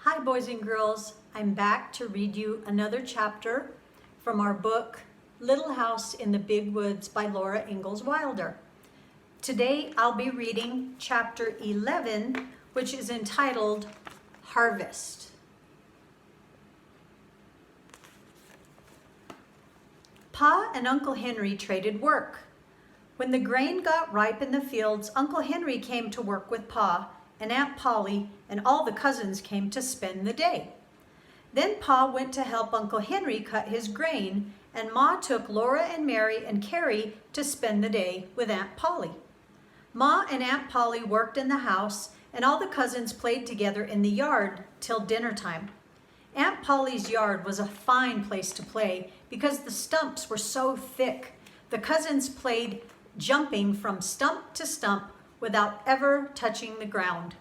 Hi boys and girls, I'm back to read you another chapter from our book Little House in the Big Woods by Laura Ingalls Wilder. Today I'll be reading chapter 11, which is entitled Harvest. Pa and Uncle Henry traded work. When the grain got ripe in the fields, Uncle Henry came to work with Pa, and Aunt Polly and all the cousins came to spend the day. Then Pa went to help Uncle Henry cut his grain, and Ma took Laura and Mary and Carrie to spend the day with Aunt Polly. Ma and Aunt Polly worked in the house, and all the cousins played together in the yard till dinner time. Aunt Polly's yard was a fine place to play because the stumps were so thick. The cousins played jumping from stump to stump without ever touching the ground.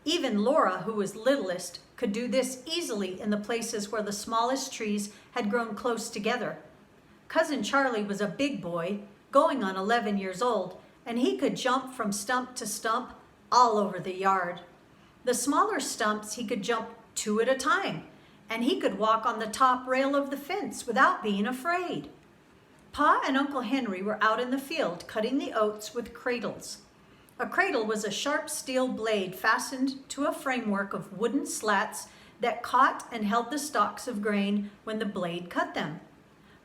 Even Laura, who was littlest, could do this easily in the places where the smallest trees had grown close together. Cousin Charlie was a big boy, going on 11 years old, and he could jump from stump to stump all over the yard. The smaller stumps he could jump 2 at a time, and he could walk on the top rail of the fence without being afraid. Pa and Uncle Henry were out in the field cutting the oats with cradles. A cradle was a sharp steel blade fastened to a framework of wooden slats that caught and held the stalks of grain when the blade cut them.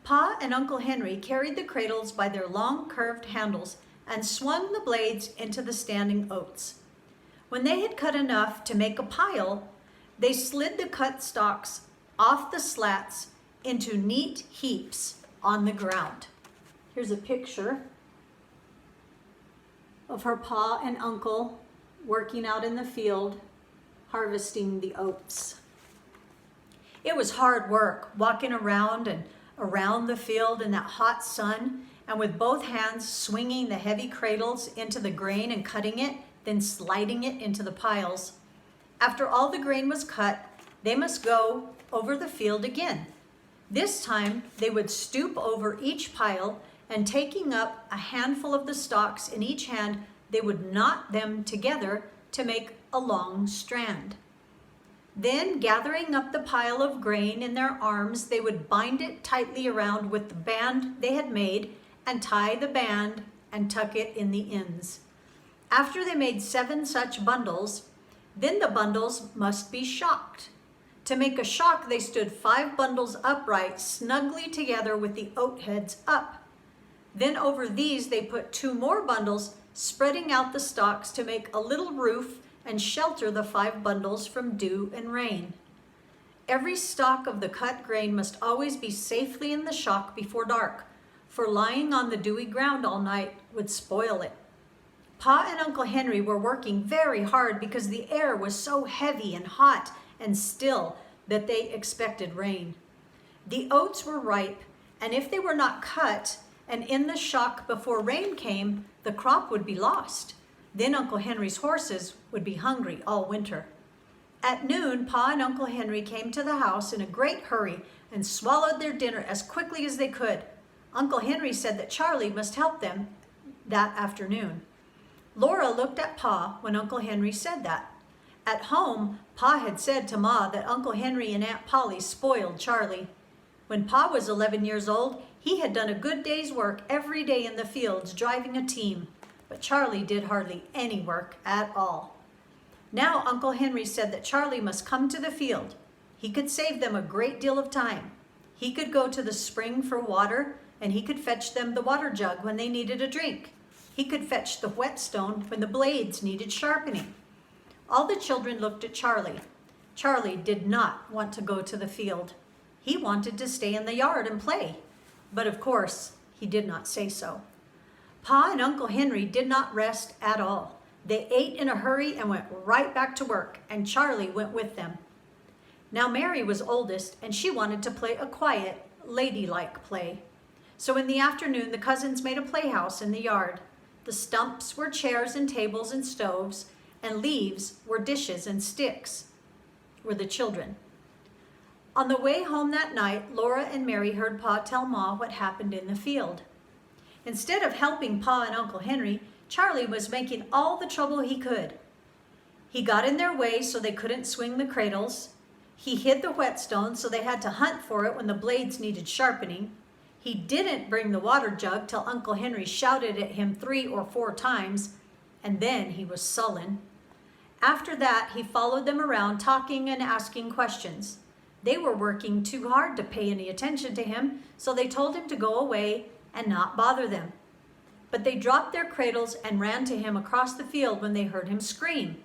Pa and Uncle Henry carried the cradles by their long curved handles and swung the blades into the standing oats. When they had cut enough to make a pile, they slid the cut stalks off the slats into neat heaps on the ground. Here's a picture of her Pa and Uncle working out in the field, harvesting the oats. It was hard work, walking around and around the field in that hot sun, and with both hands swinging the heavy cradles into the grain and cutting it, then sliding it into the piles. After all the grain was cut, they must go over the field again. This time, they would stoop over each pile, and taking up a handful of the stalks in each hand, they would knot them together to make a long strand. Then, gathering up the pile of grain in their arms, they would bind it tightly around with the band they had made and tie the band and tuck it in the ends. After they made 7 such bundles, then the bundles must be shocked. To make a shock, they stood 5 bundles upright, snugly together with the oat heads up. Then over these they put 2 more bundles, spreading out the stalks to make a little roof and shelter the 5 bundles from dew and rain. Every stalk of the cut grain must always be safely in the shock before dark, for lying on the dewy ground all night would spoil it. Pa and Uncle Henry were working very hard because the air was so heavy and hot and still that they expected rain. The oats were ripe, and if they were not cut and in the shock before rain came, the crop would be lost. Then Uncle Henry's horses would be hungry all winter. At noon, Pa and Uncle Henry came to the house in a great hurry and swallowed their dinner as quickly as they could. Uncle Henry said that Charlie must help them that afternoon. Laura looked at Pa when Uncle Henry said that. At home, Pa had said to Ma that Uncle Henry and Aunt Polly spoiled Charlie. When Pa was 11 years old, he had done a good day's work every day in the fields driving a team, but Charlie did hardly any work at all. Now Uncle Henry said that Charlie must come to the field. He could save them a great deal of time. He could go to the spring for water, and he could fetch them the water jug when they needed a drink. He could fetch the whetstone when the blades needed sharpening. All the children looked at Charlie. Charlie did not want to go to the field. He wanted to stay in the yard and play, but of course, he did not say so. Pa and Uncle Henry did not rest at all. They ate in a hurry and went right back to work, and Charlie went with them. Now Mary was oldest, and she wanted to play a quiet, ladylike play. So in the afternoon, the cousins made a playhouse in the yard. The stumps were chairs and tables and stoves, and leaves were dishes and sticks were the children. On the way home that night, Laura and Mary heard Pa tell Ma what happened in the field. Instead of helping Pa and Uncle Henry, Charlie was making all the trouble he could. He got in their way so they couldn't swing the cradles. He hid the whetstone so they had to hunt for it when the blades needed sharpening. He didn't bring the water jug till Uncle Henry shouted at him 3 or 4 times, and then he was sullen. After that, he followed them around, talking and asking questions. They were working too hard to pay any attention to him, so they told him to go away and not bother them. But they dropped their cradles and ran to him across the field when they heard him scream.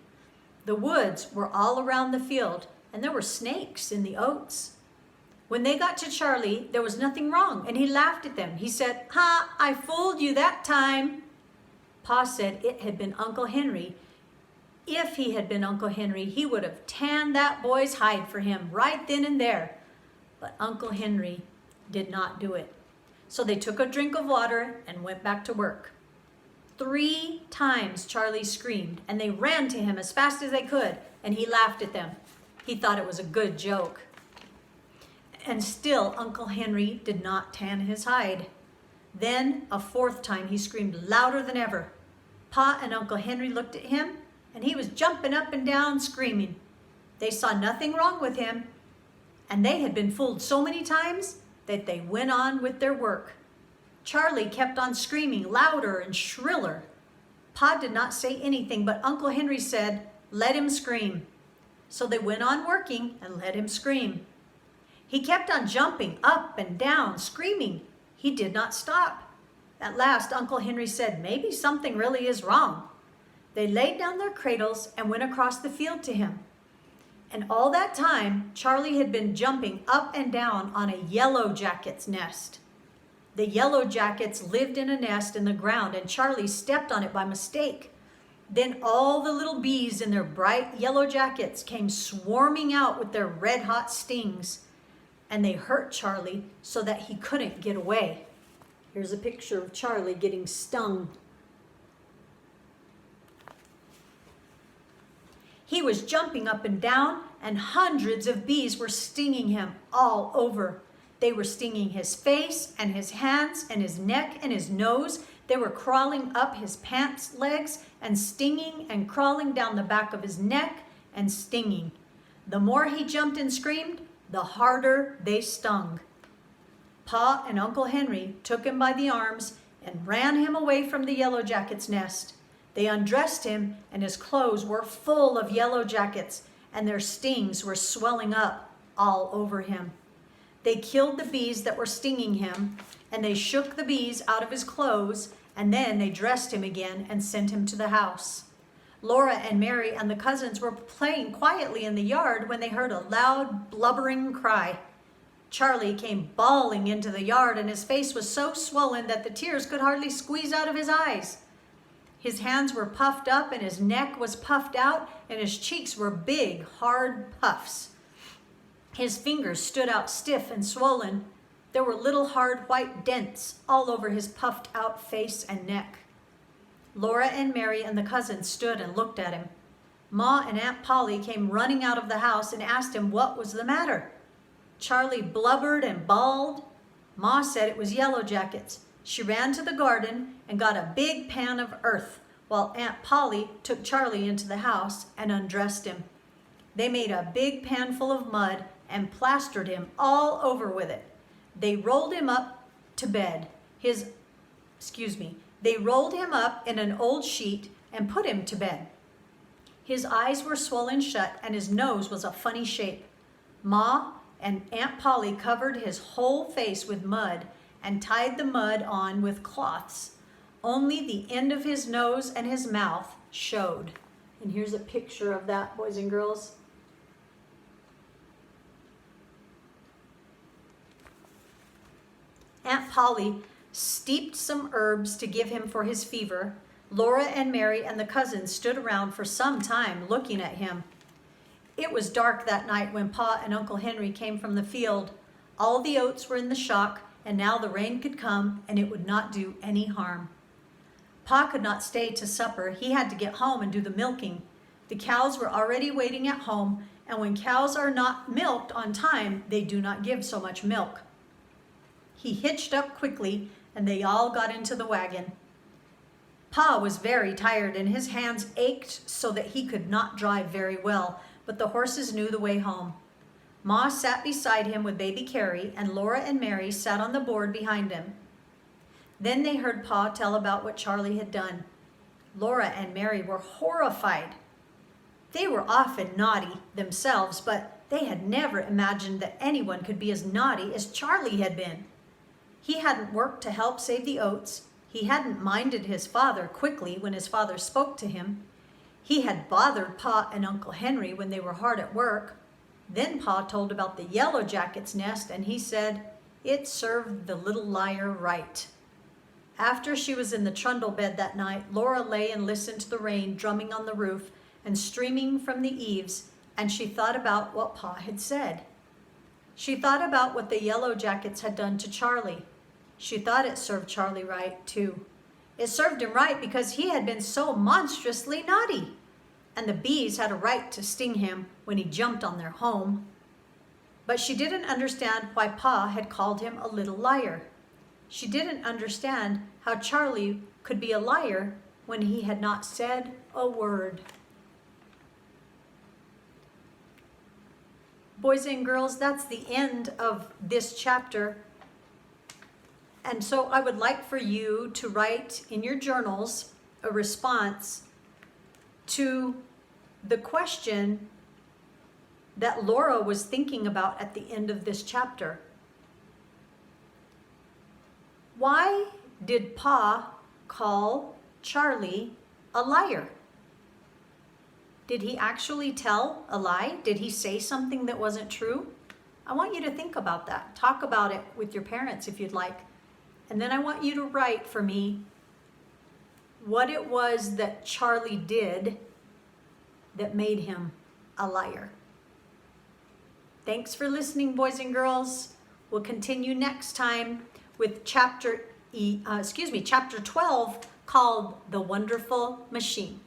The woods were all around the field, and there were snakes in the oats. When they got to Charlie, there was nothing wrong, and he laughed at them. He said, "Ha, I fooled you that time." Pa said it had been Uncle Henry. If he had been Uncle Henry, he would have tanned that boy's hide for him right then and there. But Uncle Henry did not do it. So they took a drink of water and went back to work. 3 times Charlie screamed, and they ran to him as fast as they could, and he laughed at them. He thought it was a good joke. And still Uncle Henry did not tan his hide. Then a 4th time he screamed louder than ever. Pa and Uncle Henry looked at him, and he was jumping up and down screaming. They saw nothing wrong with him, and they had been fooled so many times that they went on with their work. Charlie kept on screaming louder and shriller. Pa did not say anything, but Uncle Henry said, "Let him scream." So they went on working and let him scream. He kept on jumping up and down, screaming. He did not stop. At last, Uncle Henry said, "Maybe something really is wrong." They laid down their cradles and went across the field to him. And all that time, Charlie had been jumping up and down on a yellow jacket's nest. The yellow jackets lived in a nest in the ground, and Charlie stepped on it by mistake. Then all the little bees in their bright yellow jackets came swarming out with their red-hot stings, and they hurt Charlie so that he couldn't get away. Here's a picture of Charlie getting stung. He was jumping up and down, and hundreds of bees were stinging him all over. They were stinging his face and his hands and his neck and his nose. They were crawling up his pants legs and stinging and crawling down the back of his neck and stinging. The more he jumped and screamed, the harder they stung. Pa and Uncle Henry took him by the arms and ran him away from the yellow jacket's nest. They undressed him, and his clothes were full of yellow jackets, and their stings were swelling up all over him. They killed the bees that were stinging him, and they shook the bees out of his clothes, and then they dressed him again and sent him to the house. Laura and Mary and the cousins were playing quietly in the yard when they heard a loud, blubbering cry. Charlie came bawling into the yard, and his face was so swollen that the tears could hardly squeeze out of his eyes. His hands were puffed up, and his neck was puffed out, and his cheeks were big, hard puffs. His fingers stood out stiff and swollen. There were little hard white dents all over his puffed out face and neck. Laura and Mary and the cousins stood and looked at him. Ma and Aunt Polly came running out of the house and asked him what was the matter. Charlie blubbered and bawled. Ma said it was yellow jackets. She ran to the garden and got a big pan of earth, while Aunt Polly took Charlie into the house and undressed him. They made a big pan full of mud and plastered him all over with it. They rolled him up to bed. They rolled him up in an old sheet and put him to bed. His eyes were swollen shut, and his nose was a funny shape. Ma and Aunt Polly covered his whole face with mud and tied the mud on with cloths. Only the end of his nose and his mouth showed. And here's a picture of that, boys and girls. Aunt Polly steeped some herbs to give him for his fever. Laura and Mary and the cousins stood around for some time looking at him. It was dark that night when Pa and Uncle Henry came from the field. All the oats were in the shock, and now the rain could come and it would not do any harm. Pa could not stay to supper. He had to get home and do the milking. The cows were already waiting at home, and when cows are not milked on time, they do not give so much milk. He hitched up quickly, and they all got into the wagon. Pa was very tired and his hands ached so that he could not drive very well, but the horses knew the way home. Ma sat beside him with baby Carrie, and Laura and Mary sat on the board behind him. Then they heard Pa tell about what Charlie had done. Laura and Mary were horrified. They were often naughty themselves, but they had never imagined that anyone could be as naughty as Charlie had been. He hadn't worked to help save the oats. He hadn't minded his father quickly when his father spoke to him. He had bothered Pa and Uncle Henry when they were hard at work. Then Pa told about the Yellow Jacket's nest, and he said, "It served the little liar right." After she was in the trundle bed that night, Laura lay and listened to the rain drumming on the roof and streaming from the eaves, and she thought about what Pa had said. She thought about what the Yellow Jackets had done to Charlie. She thought it served Charlie right, too. It served him right because he had been so monstrously naughty, and the bees had a right to sting him when he jumped on their home. But she didn't understand why Pa had called him a little liar. She didn't understand how Charlie could be a liar when he had not said a word. Boys and girls, that's the end of this chapter. And so I would like for you to write in your journals a response to the question that Laura was thinking about at the end of this chapter. Why did Pa call Charlie a liar? Did he actually tell a lie? Did he say something that wasn't true? I want you to think about that. Talk about it with your parents if you'd like. And then I want you to write for me what it was that Charlie did that made him a liar. Thanks for listening, boys and girls. We'll continue next time with chapter 12 called The Wonderful Machine.